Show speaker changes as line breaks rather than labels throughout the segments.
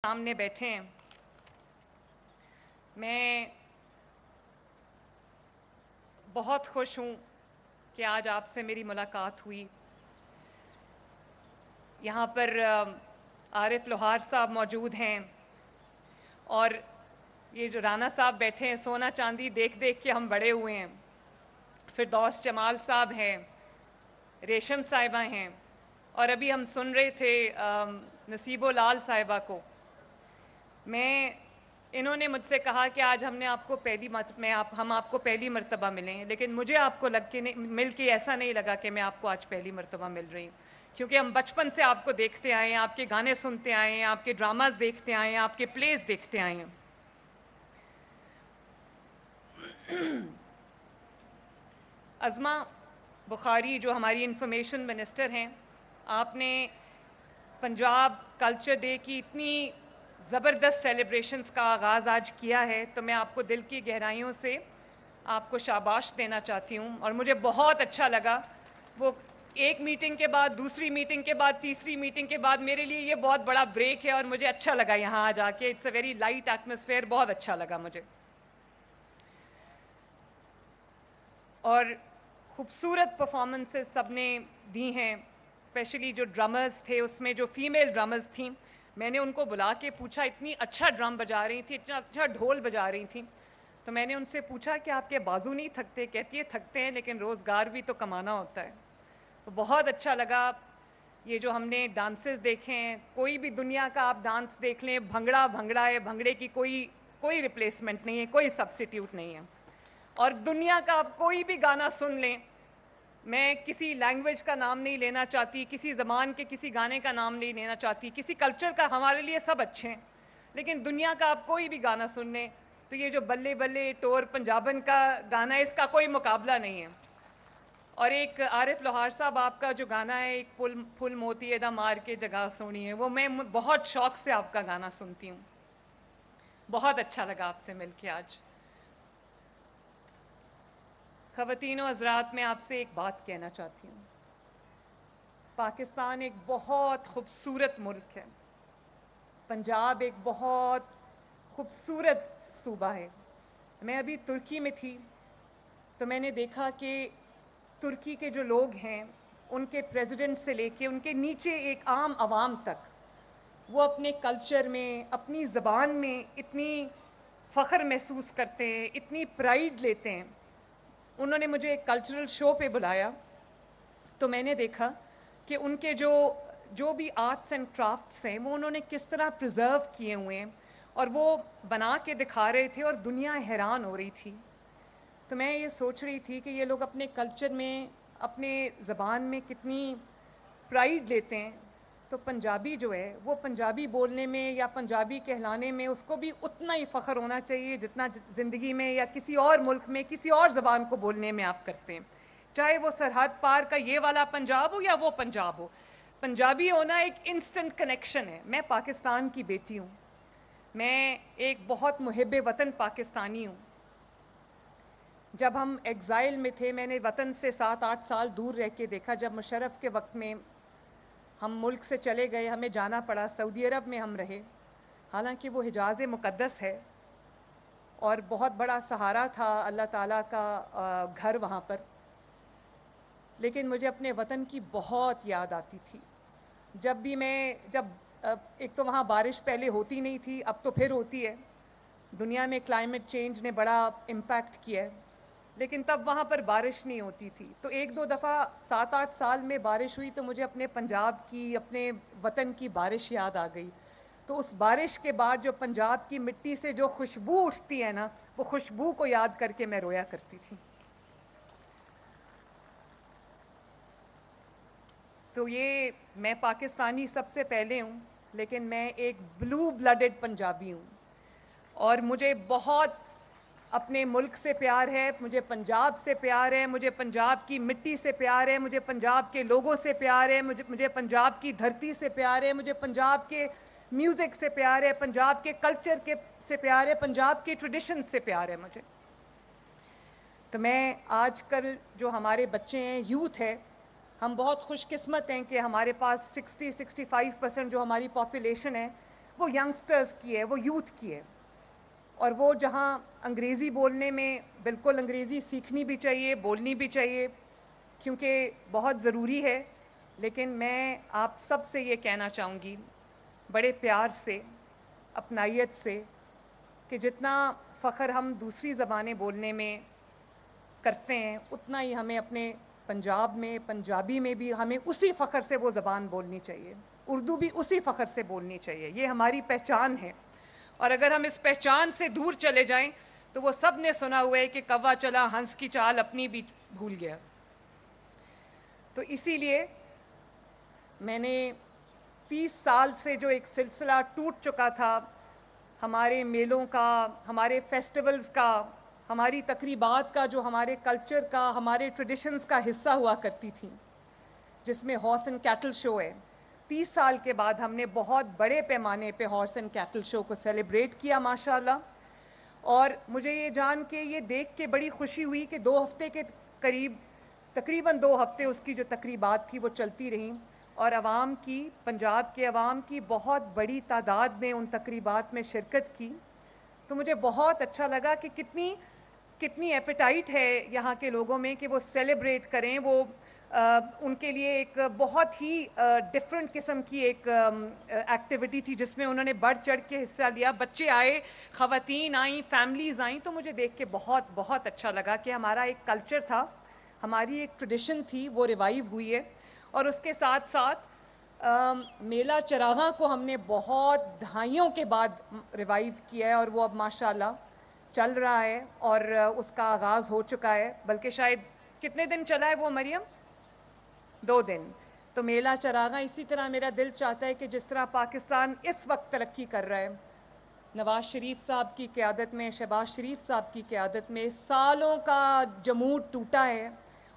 سامنے بیٹھے ہیں. میں بہت خوش ہوں کہ آج آپ سے میری ملاقات ہوئی. یہاں پر عارف لوہار صاحب موجود ہیں اور یہ جو رانا صاحب بیٹھے ہیں، سونا چاندی دیکھ دیکھ کے ہم بڑے ہوئے ہیں. فردوس جمال صاحب ہیں، ریشم صاحبہ ہیں، اور ابھی ہم سن رہے تھے نصیب و لال صاحبہ کو. انہوں نے مجھ سے کہا کہ آج ہم آپ کو پہلی مرتبہ ملے ہیں، لیکن مجھے آپ کو مل کے ایسا نہیں لگا کہ میں آپ کو آج پہلی مرتبہ مل رہی ہوں، کیونکہ ہم بچپن سے آپ کو دیکھتے آئے ہیں، آپ کے گانے سنتے آئے ہیں، آپ کے ڈراماز دیکھتے آئے ہیں، آپ کے پلیز دیکھتے آئے ہیں. عظمہ بخاری جو ہماری انفارمیشن منسٹر ہیں، آپ نے پنجاب کلچر ڈے کی اتنی زبردست سیلیبریشنز کا آغاز آج کیا ہے، تو میں آپ کو دل کی گہرائیوں سے آپ کو شاباش دینا چاہتی ہوں. اور مجھے بہت اچھا لگا، وہ ایک میٹنگ کے بعد، دوسری میٹنگ کے بعد، تیسری میٹنگ کے بعد میرے لیے یہ بہت بڑا بریک ہے، اور مجھے اچھا لگا یہاں آ جا کے. It's a very light atmosphere, بہت اچھا لگا مجھے. اور خوبصورت پرفارمنسز سب نے دی ہیں، اسپیشلی جو ڈرمرز تھے، اس میں جو فیمیل ڈرمرز تھیں، میں نے ان کو بلا کے پوچھا، اتنی اچھا ڈرم بجا رہی تھیں، اتنا اچھا ڈھول بجا رہی تھیں، تو میں نے ان سے پوچھا کہ آپ کے بازو نہیں تھکتے؟ کہتی ہے تھکتے ہیں، لیکن روزگار بھی تو کمانا ہوتا ہے. تو بہت اچھا لگا. یہ جو ہم نے ڈانسز دیکھے ہیں، کوئی بھی دنیا کا آپ ڈانس دیکھ لیں، بھنگڑا ہے، بھنگڑے کی کوئی ریپلیسمنٹ نہیں ہے، کوئی سبسٹیٹیوٹ نہیں ہے. اور دنیا کا آپ کوئی بھی گانا سن لیں، میں کسی لینگویج کا نام نہیں لینا چاہتی، کسی زبان کے کسی گانے کا نام نہیں لینا چاہتی، کسی کلچر کا، ہمارے لیے سب اچھے ہیں، لیکن دنیا کا آپ کوئی بھی گانا سن لیں تو یہ جو بلے بلے ٹور پنجابن کا گانا ہے، اس کا کوئی مقابلہ نہیں ہے. اور ایک عارف لوہار صاحب آپ کا جو گانا ہے، ایک پھول موتی ادا مار کے جگہ سونی ہے، وہ میں بہت شوق سے آپ کا گانا سنتی ہوں. بہت اچھا لگا آپ سے مل کے آج. خواتین و حضرات، میں آپ سے ایک بات کہنا چاہتی ہوں. پاکستان ایک بہت خوبصورت ملک ہے. پنجاب ایک بہت خوبصورت صوبہ ہے. میں ابھی ترکی میں تھی تو میں نے دیکھا کہ ترکی کے جو لوگ ہیں، ان کے پریزیڈنٹ سے لے کے ان کے نیچے ایک عام عوام تک، وہ اپنے کلچر میں، اپنی زبان میں اتنی فخر محسوس کرتے ہیں، اتنی پرائیڈ لیتے ہیں. انہوں نے مجھے ایک کلچرل شو پہ بلایا تو میں نے دیکھا کہ ان کے جو بھی آرٹس اینڈ کرافٹس ہیں، وہ انہوں نے کس طرح پرزرو کیے ہوئے ہیں، اور وہ بنا کے دکھا رہے تھے، اور دنیا حیران ہو رہی تھی. تو میں یہ سوچ رہی تھی کہ یہ لوگ اپنے کلچر میں، اپنے زبان میں کتنی پرائیڈ لیتے ہیں. تو پنجابی جو ہے، وہ پنجابی بولنے میں یا پنجابی کہلانے میں اس کو بھی اتنا ہی فخر ہونا چاہیے جتنا زندگی میں یا کسی اور ملک میں کسی اور زبان کو بولنے میں آپ کرتے ہیں، چاہے وہ سرحد پار کا یہ والا پنجاب ہو یا وہ پنجاب ہو. پنجابی ہونا ایک انسٹنٹ کنیکشن ہے. میں پاکستان کی بیٹی ہوں، میں ایک بہت محب وطن پاکستانی ہوں. جب ہم ایگزائل میں تھے، میں نے وطن سے 7-8 سال دور رہ کے دیکھا. جب مشرف کے وقت میں ہم ملک سے چلے گئے، ہمیں جانا پڑا، سعودی عرب میں ہم رہے، حالانکہ وہ حجاز مقدس ہے اور بہت بڑا سہارا تھا اللہ تعالیٰ کا گھر وہاں پر، لیکن مجھے اپنے وطن کی بہت یاد آتی تھی. جب ایک تو وہاں بارش پہلے ہوتی نہیں تھی، اب تو پھر ہوتی ہے. دنیا میں کلائمیٹ چینج نے بڑا امپیکٹ کیا ہے، لیکن تب وہاں پر بارش نہیں ہوتی تھی. تو 1-2 دفعہ 7-8 سال میں بارش ہوئی تو مجھے اپنے پنجاب کی، اپنے وطن کی بارش یاد آ گئی. تو اس بارش کے بعد جو پنجاب کی مٹی سے جو خوشبو اٹھتی ہے نا، وہ خوشبو کو یاد کر کے میں رویا کرتی تھی. تو یہ میں پاکستانی سب سے پہلے ہوں، لیکن میں ایک بلو بلڈڈ پنجابی ہوں، اور مجھے بہت اپنے ملک سے پیار ہے، مجھے پنجاب سے پیار ہے، مجھے پنجاب کی مٹی سے پیار ہے، مجھے پنجاب کے لوگوں سے پیار ہے، مجھے پنجاب کی دھرتی سے پیار ہے، مجھے پنجاب کے میوزک سے پیار ہے، پنجاب کے کلچر سے پیار ہے، پنجاب کی ٹریڈیشن سے پیار ہے مجھے. تو میں آج کل جو ہمارے بچے ہیں، یوتھ ہے، ہم بہت خوش قسمت ہیں کہ ہمارے پاس 60-65% جو ہماری پاپولیشن ہے، وہ ینگسٹرز کی ہے, وہ یوتھ کی ہے. اور وہ جہاں انگریزی بولنے میں بالکل انگریزی سیکھنی بھی چاہیے, بولنی بھی چاہیے, کیونکہ بہت ضروری ہے. لیکن میں آپ سب سے یہ کہنا چاہوں گی بڑے پیار سے, اپنائیت سے, کہ جتنا فخر ہم دوسری زبانیں بولنے میں کرتے ہیں اتنا ہی ہمیں اپنے پنجاب میں, پنجابی میں بھی ہمیں اسی فخر سے وہ زبان بولنی چاہیے. اردو بھی اسی فخر سے بولنی چاہیے. یہ ہماری پہچان ہے. اور اگر ہم اس پہچان سے دور چلے جائیں تو وہ سب نے سنا ہوا ہے کہ کوا چلا ہنس کی چال اپنی بھی بھول گیا. تو اسی لیے میں نے 30 سال سے جو ایک سلسلہ ٹوٹ چکا تھا ہمارے میلوں کا, ہمارے فیسٹیولز کا, ہماری تقریبات کا, جو ہمارے کلچر کا, ہمارے ٹریڈیشنز کا حصہ ہوا کرتی تھیں, جس میں ہارس اینڈ کیٹل شو ہے. 30 سال کے بعد ہم نے بہت بڑے پیمانے پہ ہارس اینڈ کیٹل شو کو سیلیبریٹ کیا ماشاءاللہ. اور مجھے یہ جان کے, یہ دیکھ کے بڑی خوشی ہوئی کہ 2 ہفتے کے قریب, تقریباً 2 ہفتے اس کی جو تقریبات تھی وہ چلتی رہیں, اور عوام کی, پنجاب کے عوام کی بہت بڑی تعداد نے ان تقریبات میں شرکت کی. تو مجھے بہت اچھا لگا کہ کتنی ایپیٹائٹ ہے یہاں کے لوگوں میں کہ وہ سیلیبریٹ کریں. وہ ان کے لیے ایک بہت ہی ڈفرینٹ قسم کی ایک ایکٹیویٹی تھی جس میں انہوں نے بڑھ چڑھ کے حصہ لیا. بچے آئے, خواتین آئیں, فیملیز آئیں. تو مجھے دیکھ کے بہت بہت اچھا لگا کہ ہمارا ایک کلچر تھا, ہماری ایک ٹریڈیشن تھی, وہ ریوائیو ہوئی ہے. اور اس کے ساتھ ساتھ میلہ چراغاں کو ہم نے بہت دہائیوں کے بعد ریوائیو کیا ہے, اور وہ اب ماشاءاللہ چل رہا ہے اور اس کا آغاز ہو چکا ہے. بلکہ شاید کتنے دن چلا ہے وہ مریم؟ 2 دن. تو میلہ چراغاں اسی طرح میرا دل چاہتا ہے کہ جس طرح پاکستان اس وقت ترقی کر رہا ہے, نواز شریف صاحب کی قیادت میں, شہباز شریف صاحب کی قیادت میں سالوں کا جمود ٹوٹا ہے.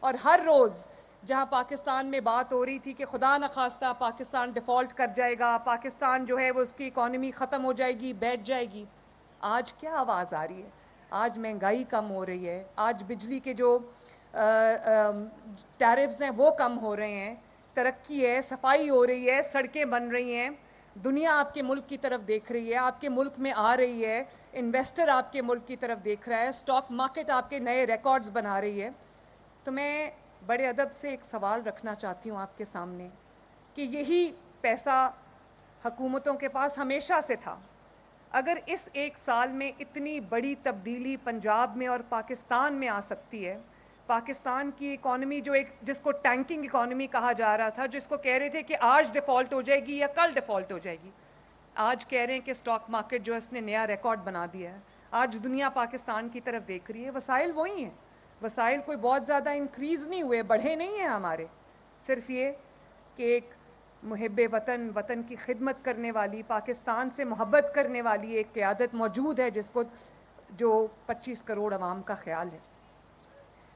اور ہر روز جہاں پاکستان میں بات ہو رہی تھی کہ خدا نخواستہ پاکستان ڈیفالٹ کر جائے گا, پاکستان جو ہے وہ اس کی اکانومی ختم ہو جائے گی, بیٹھ جائے گی, آج کیا آواز آ رہی ہے؟ آج مہنگائی کم ہو رہی ہے, آج بجلی کے جو ٹیرفز ہیں وہ کم ہو رہے ہیں, ترقی ہے, صفائی ہو رہی ہے, سڑکیں بن رہی ہیں, دنیا آپ کے ملک کی طرف دیکھ رہی ہے, آپ کے ملک میں آ رہی ہے, انویسٹر آپ کے ملک کی طرف دیکھ رہا ہے, اسٹاک مارکیٹ آپ کے نئے ریکارڈز بنا رہی ہے. تو میں بڑے ادب سے ایک سوال رکھنا چاہتی ہوں آپ کے سامنے کہ یہی پیسہ حکومتوں کے پاس ہمیشہ سے تھا. اگر اس 1 سال میں اتنی بڑی تبدیلی پنجاب میں اور پاکستان میں آ سکتی ہے, پاکستان کی اکانومی جو ایک, جس کو ٹینکنگ اکانومی کہا جا رہا تھا, جس کو کہہ رہے تھے کہ آج ڈیفالٹ ہو جائے گی یا کل ڈیفالٹ ہو جائے گی, آج کہہ رہے ہیں کہ اسٹاک مارکیٹ جو ہے اس نے نیا ریکارڈ بنا دیا ہے. آج دنیا پاکستان کی طرف دیکھ رہی ہے. وسائل وہی ہیں, وسائل کوئی بہت زیادہ انکریز نہیں ہوئے, بڑھے نہیں ہیں ہمارے. صرف یہ کہ ایک محب وطن, وطن کی خدمت کرنے والی, پاکستان سے محبت کرنے والی ایک قیادت موجود ہے جس کو, جو 25 کروڑ عوام کا خیال ہے.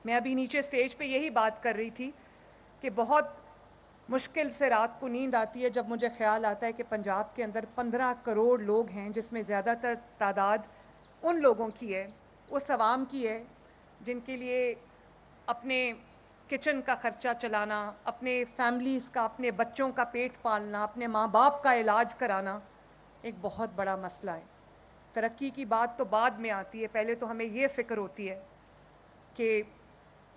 میں ابھی نیچے اسٹیج پہ یہی بات کر رہی تھی کہ بہت مشکل سے رات کو نیند آتی ہے جب مجھے خیال آتا ہے کہ پنجاب کے اندر 15 کروڑ لوگ ہیں, جس میں زیادہ تر تعداد ان لوگوں کی ہے, اس عوام کی ہے جن کے لیے اپنے کچن کا خرچہ چلانا, اپنے فیملیز کا, اپنے بچوں کا پیٹ پالنا, اپنے ماں باپ کا علاج کرانا ایک بہت بڑا مسئلہ ہے. ترقی کی بات تو بعد میں آتی ہے, پہلے تو ہمیں یہ فکر ہوتی ہے کہ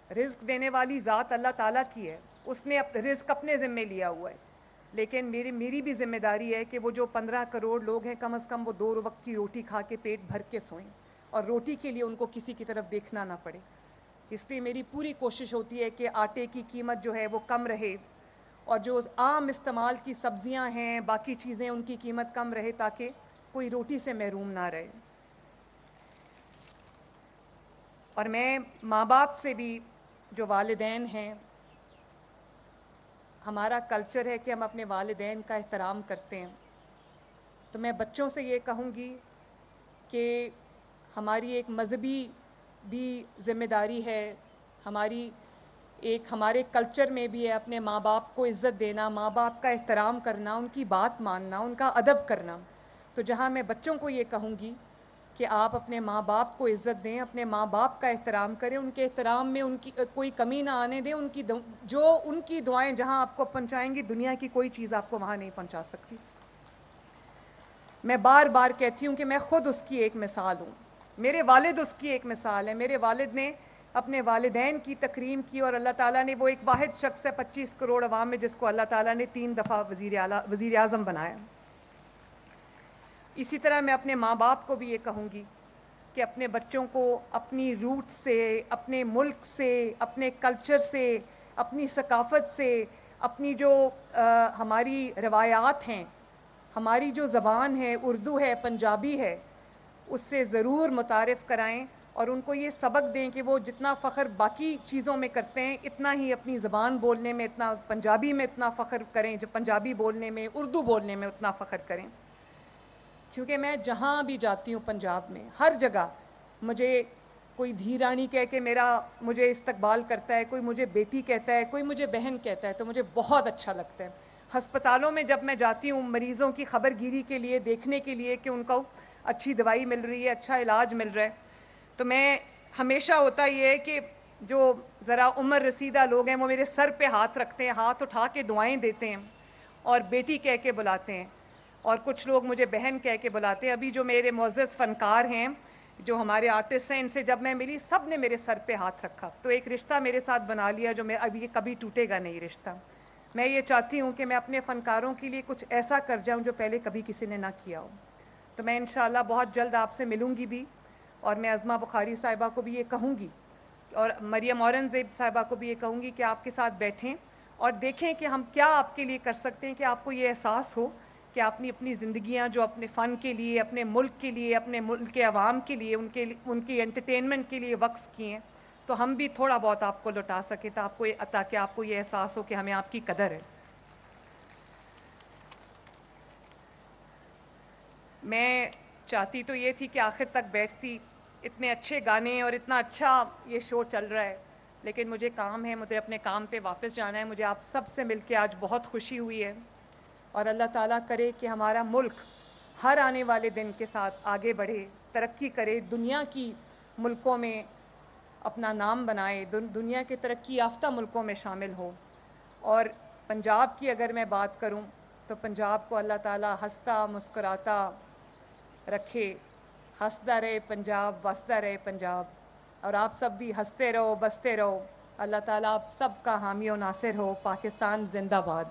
رزق دینے والی ذات اللہ تعالیٰ کی ہے, اس نے رزق اپنے ذمے لیا ہوا ہے. لیکن میری بھی ذمہ داری ہے کہ وہ جو 15 کروڑ لوگ ہیں کم از کم وہ 2 وقت کی روٹی کھا کے پیٹ بھر کے سوئیں, اور روٹی کے لیے ان کو کسی کی طرف دیکھنا نہ پڑے. اس لیے میری پوری کوشش ہوتی ہے کہ آٹے کی قیمت جو ہے وہ کم رہے, اور جو عام استعمال کی سبزیاں ہیں, باقی چیزیں, ان کی قیمت کم رہے تاکہ کوئی روٹی سے محروم نہ رہے. اور میں ماں باپ سے بھی, جو والدین ہیں, ہمارا کلچر ہے کہ ہم اپنے والدین کا احترام کرتے ہیں, تو میں بچوں سے یہ کہوں گی کہ ہماری ایک مذہبی بھی ذمہ داری ہے, ہمارے کلچر میں بھی ہے اپنے ماں باپ کو عزت دینا, ماں باپ کا احترام کرنا, ان کی بات ماننا, ان کا ادب کرنا. تو جہاں میں بچوں کو یہ کہوں گی کہ آپ اپنے ماں باپ کو عزت دیں, اپنے ماں باپ کا احترام کریں, ان کے احترام میں ان کی کوئی کمی نہ آنے دیں. ان کی دعائیں جہاں آپ کو پہنچائیں گی, دنیا کی کوئی چیز آپ کو وہاں نہیں پہنچا سکتی. میں بار بار کہتی ہوں کہ میں خود اس کی ایک مثال ہوں. میرے والد اس کی ایک مثال ہے. میرے والد نے اپنے والدین کی تکریم کی اور اللہ تعالیٰ نے وہ ایک واحد شخص ہے 25 کروڑ عوام میں جس کو اللہ تعالیٰ نے 3 دفعہ وزیر اعظم بنایا. اسی طرح میں اپنے ماں باپ کو بھی یہ کہوں گی کہ اپنے بچوں کو اپنی روٹ سے، اپنے ملک سے، اپنے کلچر سے، اپنی ثقافت سے، اپنی جو ہماری روایات ہیں، ہماری جو زبان ہے، اردو ہے، پنجابی ہے، اس سے ضرور متعارف کرائیں اور ان کو یہ سبق دیں کہ وہ جتنا فخر باقی چیزوں میں کرتے ہیں اتنا ہی اپنی زبان بولنے میں، اتنا پنجابی میں اتنا فخر کریں، جو پنجابی بولنے میں، اردو بولنے میں اتنا فخر کریں. کیونکہ میں جہاں بھی جاتی ہوں پنجاب میں، ہر جگہ مجھے کوئی دھی رانی کہہ کے مجھے استقبال کرتا ہے، کوئی مجھے بیٹی کہتا ہے، کوئی مجھے بہن کہتا ہے، تو مجھے بہت اچھا لگتا ہے. ہسپتالوں میں جب میں جاتی ہوں مریضوں کی خبر گیری کے لیے، دیکھنے کے لیے کہ ان کو اچھی دوائی مل رہی ہے، اچھا علاج مل رہا ہے، تو میں ہمیشہ ہوتا یہ ہے کہ جو ذرا عمر رسیدہ لوگ ہیں وہ میرے سر پہ ہاتھ رکھتے ہیں، ہاتھ اٹھا کے دعائیں دیتے ہیں اور بیٹی کہہ کے بلاتے ہیں، اور کچھ لوگ مجھے بہن کہہ کے بلاتے ہیں. ابھی جو میرے معزز فنکار ہیں، جو ہمارے آرٹسٹ ہیں، ان سے جب میں ملی سب نے میرے سر پہ ہاتھ رکھا، تو ایک رشتہ میرے ساتھ بنا لیا جو میں اب یہ کبھی ٹوٹے گا نہیں رشتہ. میں یہ چاہتی ہوں کہ میں اپنے فنکاروں کے لیے کچھ ایسا کر جاؤں جو پہلے کبھی کسی نے نہ کیا ہو. تو میں انشاءاللہ بہت جلد آپ سے ملوں گی بھی، اور میں عظمہ بخاری صاحبہ کو بھی یہ کہوں گی اور مریم اورنگزیب صاحبہ کو بھی یہ کہوں گی کہ آپ کے ساتھ بیٹھیں اور دیکھیں کہ ہم کیا آپ کے لیے کر سکتے ہیں کہ آپ کو یہ احساس ہو کہ آپ نے اپنی زندگیاں جو اپنے فن کے لیے، اپنے ملک کے لیے، اپنے ملک کے عوام کے لیے، ان کی انٹرٹینمنٹ کے لیے وقف کی ہیں، تو ہم بھی تھوڑا بہت آپ کو لوٹا سکیں تاکہ آپ کو یہ احساس ہو کہ ہمیں آپ کی قدر ہے. میں چاہتی تو یہ تھی کہ آخر تک بیٹھتی، اتنے اچھے گانے اور اتنا اچھا یہ شو چل رہا ہے، لیکن مجھے کام ہے، مجھے اپنے کام پہ واپس جانا ہے. مجھے آپ سب سے مل کے آج بہت خوشی ہوئی ہے، اور اللہ تعالیٰ کرے کہ ہمارا ملک ہر آنے والے دن کے ساتھ آگے بڑھے، ترقی کرے، دنیا کی ملکوں میں اپنا نام بنائے، دنیا کے ترقی یافتہ ملکوں میں شامل ہو. اور پنجاب کی اگر میں بات کروں تو پنجاب کو اللہ تعالیٰ ہنستا مسکراتا رکھے. ہنستا رہے پنجاب، وستا رہے پنجاب، اور آپ سب بھی ہنستے رہو، بستے رہو. اللہ تعالیٰ آپ سب کا حامی و ناصر ہو. پاکستان زندہ باد.